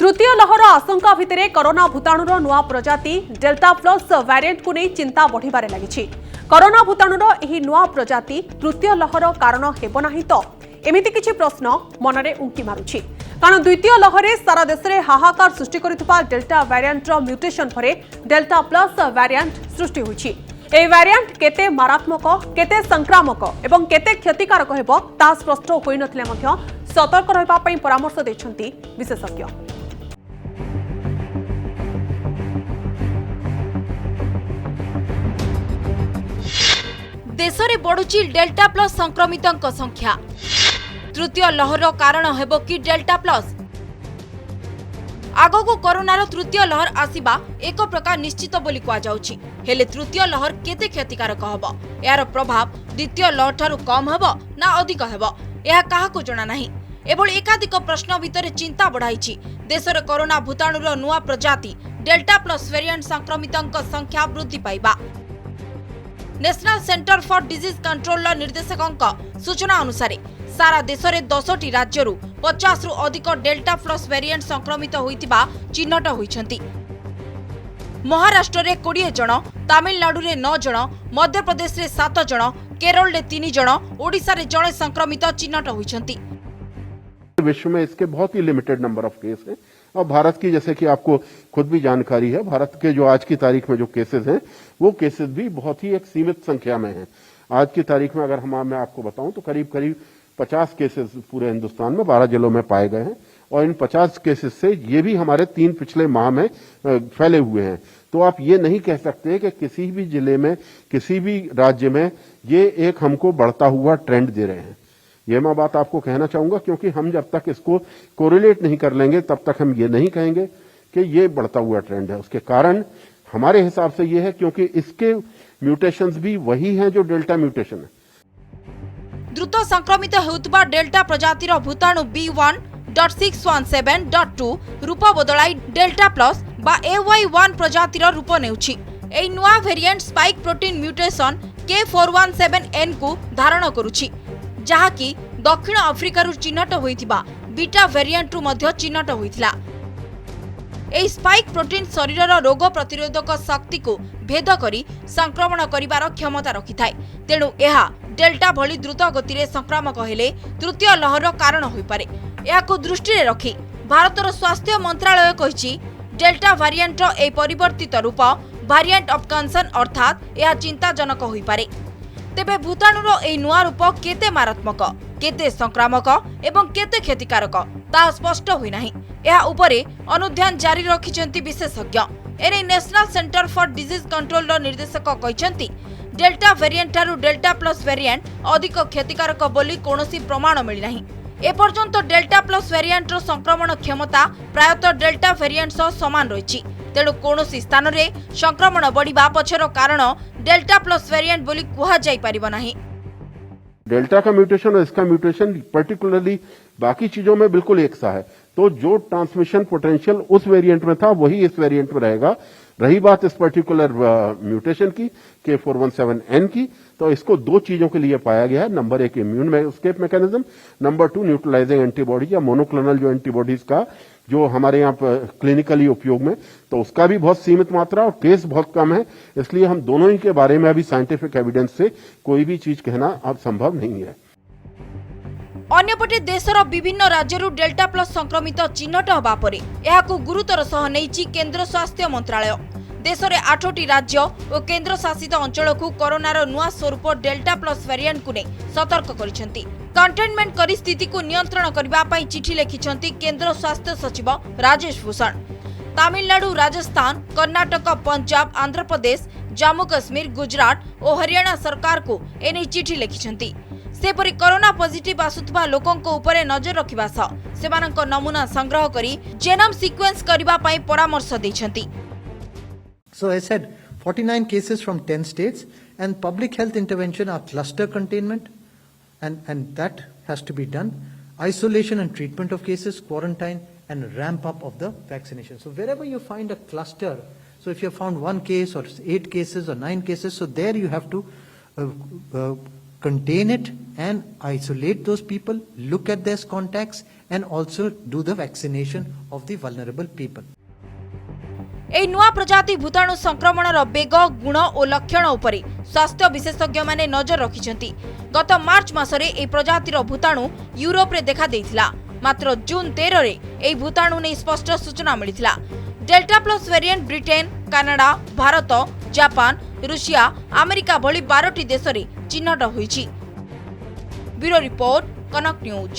तृतीय लहर आशंका भितर कोरोना भूताणुर नुआ प्रजाति डेल्टा प्लस वेरिएंट को नहीं चिंता बढ़िबारे लागिछि। कोरोना भूताणुर एही नुआ प्रजाति तृतीय लहर कारण हेबो नाही तो एमिति किछि प्रश्न मनरे उंकी मारुछि। कारण द्वितीय लहरे सारा देश में हाहाकार सृष्टि करितबा डेल्टा वेरिएंटर म्यूटेशन परे डेल्टा प्लस वेरिएंट सृष्टि होइछि। ए वेरिएंट केते मारात्मक केते संक्रामक एवं केते क्षतिकारक हेबो ता स्पष्ट होई नथिले मध्य सतर्क रहबा पई परामर्श दैछन्ति विशेषज्ञ। देश में बढ़ुची डेल्टा प्लस संक्रमितों संख्या। तृतीय लहर कारण हेबो कि डेल्टा प्लस? आगको कोरोनार तृतीय लहर आसीबा एक प्रकार निश्चित बोली कुआ जाउछि। हेले तृतीय लहर केते क्षतिकारक हबो, यार प्रभाव द्वितीय लहर ठारू कम हबो ना अधिक हबो, यह काहाको जणा नाही। एभଳି एकाधिक प्रश्न भितर चिंता बढ़ाइछि देशर कोरोना भूताणुर नुआ प्रजाति डेल्टा प्लस वेरिएंट संक्रमितों संख्या वृद्धि पाइबा। National centre for disease control निर्देशकों सूचना अनुसार सारा देश में 10टी राज्य 50 रु अधिक डेल्टा प्लस वेरिएंट संक्रमित होइतिबा चिन्हट होइछन्ति। महाराष्ट्र में 20 जन, तमिलनाडु में 9 जन, मध्य प्रदेश में 7 जन, केरल में 3 जन, ओडिशा में जड़े संक्रमित चिन्हट होइछन्ति। विश्व में इसके बहुत ही लिमिटेड नंबर ऑफ केस हैं और भारत की, जैसे कि आपको खुद भी जानकारी है, भारत के जो आज की तारीख में जो केसेस हैं वो केसेस भी बहुत ही एक सीमित संख्या में हैं। आज की तारीख में अगर मैं आपको बताऊं तो करीब करीब 50 केसेस पूरे हिंदुस्तान में 12 जिलों में पाए गए हैं और इन 50 केसेस से ये भी हमारे 3 पिछले माह में फैले हुए हैं। तो आप ये नहीं कह सकते कि किसी भी जिले में किसी भी राज्य में ये एक हमको बढ़ता हुआ ट्रेंड दे रहे हैं। ये मैं बात आपको कहना चाहूंगा, क्योंकि हम जब तक इसको कोरिलेट नहीं कर लेंगे तब तक हम ये नहीं कहेंगे कि ये बढ़ता हुआ ट्रेंड है। उसके कारण हमारे हिसाब से ये है क्योंकि इसके म्यूटेशंस भी वही हैं जो डेल्टा म्यूटेशन है। द्रुत संक्रमित हेउतबा डेल्टा प्रजातिर भूताणु B1.617.2 रूप बदलाई डेल्टा प्लस बा AY1 प्रजातिर रूप नेउछि। एई नुआ variant spike protein mutation K417N को धारण करुछि, जहाकी दक्षिण अफ्रिकार चिन्हट होइतिबा बीटा वेरिएंट रु मध्य चिन्हट होइतिला। एई स्पाइक प्रोटीन शरीरर रोग प्रतिरोधक शक्ति को भेद करी संक्रमण करिबार क्षमता रखिथाय। तेणु एहा डेल्टा भली द्रुत गति रे संक्रामक हेले तृतीय लहर कारण होई पारे। एहाको दृष्टि रे रखी भारतर स्वास्थ्य मंत्रालय कहिछि डेल्टा वेरिएंट ए परिवर्तित रूप वेरिएंट ऑफ कंसर्न अर्थात एहा चिंताजनक होई पारे। तेबे भूताणुर ए नुआ रूप केते मारात्मक, केते संक्रामक एवं केते क्षतिकारक ता स्पष्ट होई नाही। एहा उपरे अनुध्यान जारी रखिछन्ति विशेषज्ञ। एने national centre for disease control निर्देशक कहिछन्ति डेल्टा वेरिएंट ठारू डेल्टा प्लस वेरिएंट अधिक क्षतिकारक बोली कोनोसी प्रमाण मिली नाही। एपर्यंत डेल्टा प्लस वेरिएंटर संक्रमण क्षमता प्रायतः डेल्टा वेरिएंट सह समान रहिछि। तेणु कोनोसी स्थान रे संक्रमण बढ़िबा पछर कारण डेल्टा प्लस वेरिएंट बोली कुहा जाई परिबो नाही। डेल्टा का म्यूटेशन और इसका म्यूटेशन पर्टिकुलरली बाकी चीजों में बिल्कुल एक सा है। तो जो ट्रांसमिशन पोटेंशियल उस वेरिएंट में था वही इस वेरिएंट में रहेगा। रही बात इस पर्टिकुलर म्यूटेशन की K417N की, तो इसको 2 चीजों के लिए पाया गया है। Number 1 immune escape mechanism, number 2 neutralising antibody या मोनोक्लोनल जो एंटीबॉडीज का जो हमारे यहाँ क्लिनिकली उपयोग में, तो उसका भी बहुत सीमित मात्रा और केस बहुत कम है। इसलिए हम दोनों ही के बारे में अभी साइंटिफिक एविडेंस से कोई भी चीज कहना अब संभव नहीं है। अन्यपटे देशर विभिन्न राज्यरू डेल्टा प्लस संक्रमित चिन्हट हबा परे एहाकु गुरुतर सह नेइछि केंद्र स्वास्थ्य मंत्रालय। देश में 8टी राज्य और केंद्र शासित अंचल को कोरोनार नुआ स्वरूप डेल्टा प्लस वेरिएंट को नहीं सतर्क करिसेंति। कंटेनमेंट करी स्थिति को नियंत्रण करबा पई चिठी लिखिसेंति केंद्र स्वास्थ्य सचिव राजेश भूषण। तमिलनाडु, राजस्थान, कर्नाटक, पंजाब, आंध्र प्रदेश, जम्मू कश्मीर, गुजरात और हरियाणा सरकार को एने चिठी लिखिसेंति। सेपरि कोरोना पॉजिटिव आसुथबा लोकंको उपरे नजर रखिबा सह सेमानंको नमूना संग्रह करी जेनोम सीक्वेंस करबा पई परामर्श दैछन्ति। So I said 49 cases from 10 states and public health intervention are cluster containment and that has to be done. Isolation and treatment of cases, quarantine and ramp up of the vaccination. So wherever you find a cluster, so if you have found 1 case or 8 cases or 9 cases, so there you have to contain it and isolate those people, look at their contacts, and also do the vaccination of the vulnerable people. এই নুয়া প্রজাতি ভূতাণু সংক্রমণর বেগ গুণ ও লক্ষণ উপরে স্বাস্থ্য বিশেষজ্ঞ মানে নজর রাখিছেন্তি। গত মার্চ মাসরে এই প্রজাতির ভূতাণু यूरोप रे देखा देइथिला। मात्र जून 13 रे এই ভূতাণু নেই স্পষ্ট সূচনা মিলিथिला। Delta plus variant Britain, Canada, Bharat, Japan, Russia, America भली 12टी देश रे चिन्हट होईछि। Bureau report, Kanak news.